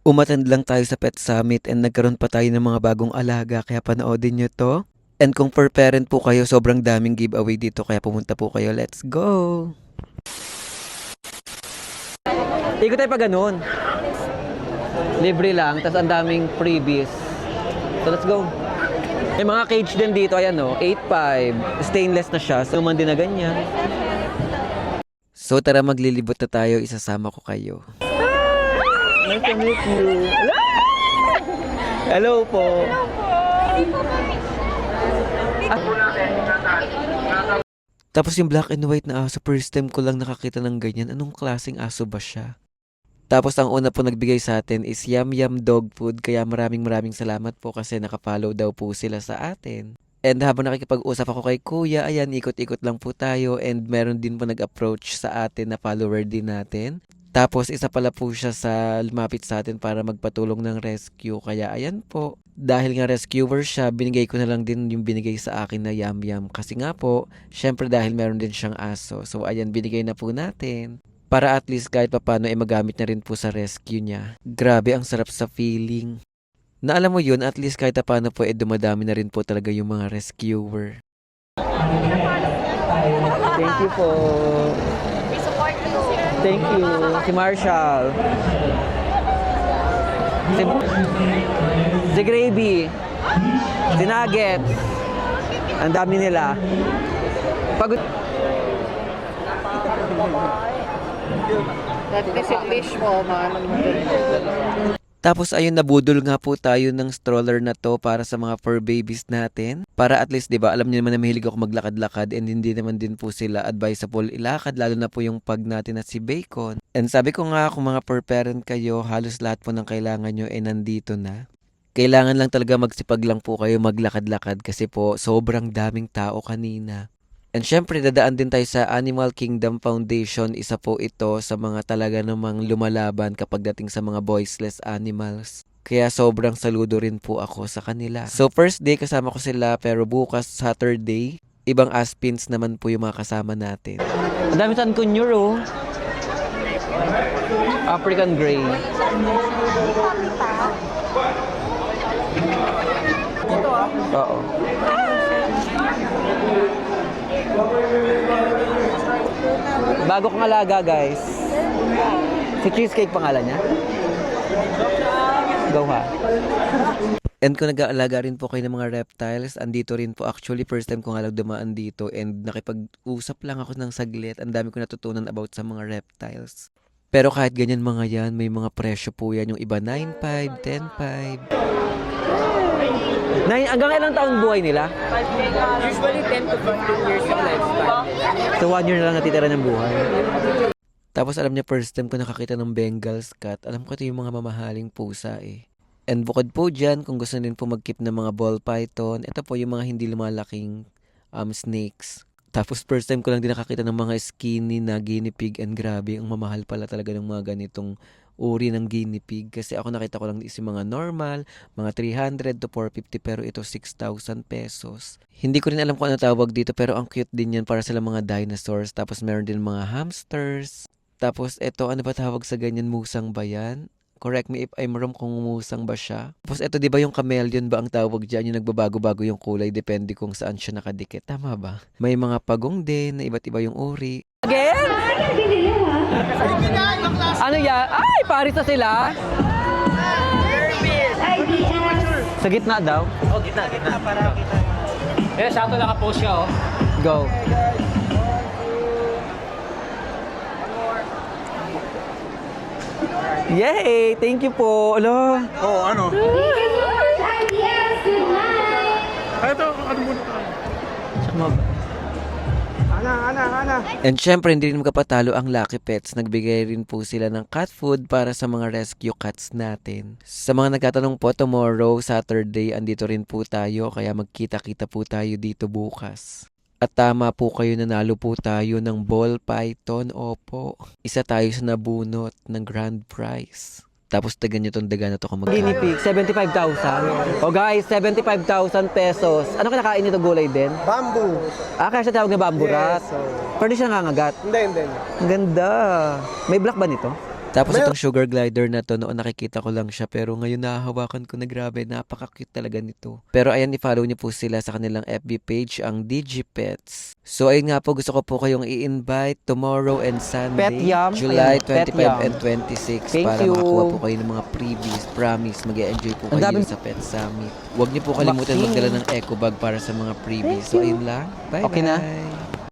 Umattend lang tayo sa Pet Summit and nagkaroon pa tayo ng mga bagong alaga kaya panoodin nyo to. And kung per parent po kayo, sobrang daming giveaway dito kaya pumunta po kayo. Let's go! Ikot tayo pa ganun. Libre lang, tas ang daming freebies. So let's go. May mga cage din dito, ayan o, 8.5. Stainless na siya, so man din na ganyan. So tara maglilibot na tayo, isasama ko kayo. Nice to meet you. Hello po. Tapos yung black and white na aso, first time ko lang nakakita ng ganyan. Anong klaseng aso ba siya? Tapos ang una po nagbigay sa atin is Yum Yum Dog Food. Kaya maraming salamat po kasi nakapollow daw po sila sa atin. And habang nakikipag-usap ako kay Kuya, ayan, ikot-ikot lang po tayo. And meron din po nag-approach sa atin na follower din natin. Tapos isa pala po siya sa lumapit sa atin para magpatulong ng rescue. Kaya ayan po, dahil nga rescuer siya, binigay ko na lang din yung binigay sa akin na Yum Yum. Kasi nga po, syempre dahil meron din siyang aso. So ayan, binigay na po natin. Para at least kahit papano ay magamit na rin po sa rescue niya. Grabe, ang sarap sa feeling. Na alam mo yun, at least kahit paano po dumadami na rin po talaga yung mga rescuer. Thank you po. Thank you. Si Marshall. Si Gravy. Si Nugget. Ang dami nila. Pagod. Tapos ayun, nabudol nga po tayo ng stroller na to para sa mga fur babies natin. Para at least, 'di ba, alam niyo naman na mahilig ako maglakad-lakad and hindi naman din po sila advisable ilakad, lalo na po yung pag natin at si Bacon. And sabi ko nga, kung mga fur parent kayo, halos lahat po ng kailangan nyo nandito na. Kailangan lang talaga magsipag lang po kayo maglakad-lakad kasi po sobrang daming tao kanina. And syempre, dadaan din tayo sa Animal Kingdom Foundation. Isa po ito sa mga talaga namang lumalaban kapag dating sa mga voiceless animals. Kaya sobrang saludo rin po ako sa kanila. So first day kasama ko sila, pero bukas Saturday, ibang aspins naman po yung mga kasama natin. Ang dami saan kunyur oh. African Grey. Oo. Bago kong alaga, guys. Si Cheesecake pangalan niya. Go ha. And kung nag-aalaga rin po kayo ng mga reptiles, andito rin po. Actually, first time ko nga lang dumaan dito and nakipag-usap lang ako ng saglit. Ang dami ko natutunan about sa mga reptiles. Pero kahit ganyan mga yan, may mga presyo po yan. Yung iba 9.5, 10.5. Hanggang ilang taon buhay nila? Usually 10 to 15 years yung lifespan. So 1 year na lang natitira ng buhay. Tapos alam niya, first time ko nakakita ng Bengal's cat. Alam ko ito yung mga mamahaling pusa eh. And bukod po dyan, kung gusto din po mag-keep ng mga ball python, ito po yung mga hindi lumalaking snakes. Tapos first time ko lang din nakakita ng mga skinny na guinea pig and grabe, ang mamahal pala talaga ng mga ganitong uri ng guinea pig. Kasi ako nakita ko lang is yung mga normal, mga 300 to 450 pero ito 6,000 pesos. Hindi ko rin alam kung ano tawag dito pero ang cute din yan para sila mga dinosaurs. Tapos meron din mga hamsters. Tapos ito, ano ba tawag sa ganyan? Musang ba yan? Correct me if I'm wrong kung musang ba siya. Tapos ito, di ba yung chameleon ba ang tawag dyan? Yung nagbabago-bago yung kulay depende kung saan siya nakadikit. Tama ba? May mga pagong din na iba't iba yung uri. Again? Ano yan? Ay, paris na sila. Sa gitna daw? Oh, gitna. Para kita. Eh, sakto nakapost siya, oh. Go. Yay! Thank you po. Alo. Oo, ano? Ito, ano muna tayo? Ana. And syempre, hindi rin magkapatalo ang Lucky Pets. Nagbigay rin po sila ng cat food para sa mga rescue cats natin. Sa mga nagtatanong po, tomorrow, Saturday, andito rin po tayo. Kaya magkita-kita po tayo dito bukas. At tama po kayo, nanalo po tayo ng ball python. Opo. Isa tayo sa nabunot ng grand prize. Tapos tagan nyo itong daga na ito kung mag-guinea pig. 75,000. O guys, 75,000 pesos. Ano kinakain nyo ito, gulay din? Bamboo. Kaya siya tawag na bamboo rat. Yes, so... Pero di siya nangangagat. Hindi. Ang ganda. May black ba nito? Tapos itong sugar glider na to, noon nakikita ko lang siya pero ngayon nahahawakan ko na, grabe, napaka-cute talaga nito. Pero ayan, i-follow niyo po sila sa kanilang FB page, ang DigiPets. So ayun nga po, gusto ko po kayong i-invite tomorrow and Sunday, Pet Yum. July Ayan, Pet 25 Yum. and 26 Thank para you. makakuha po kayo ng mga freebies. Promise, mag-enjoy po Ang kayo daming- sa Pet Summit. Huwag niyo po kalimutan Vaccine. magdala ng eco bag para sa mga freebies. So ayun lang. Bye-bye. Okay na?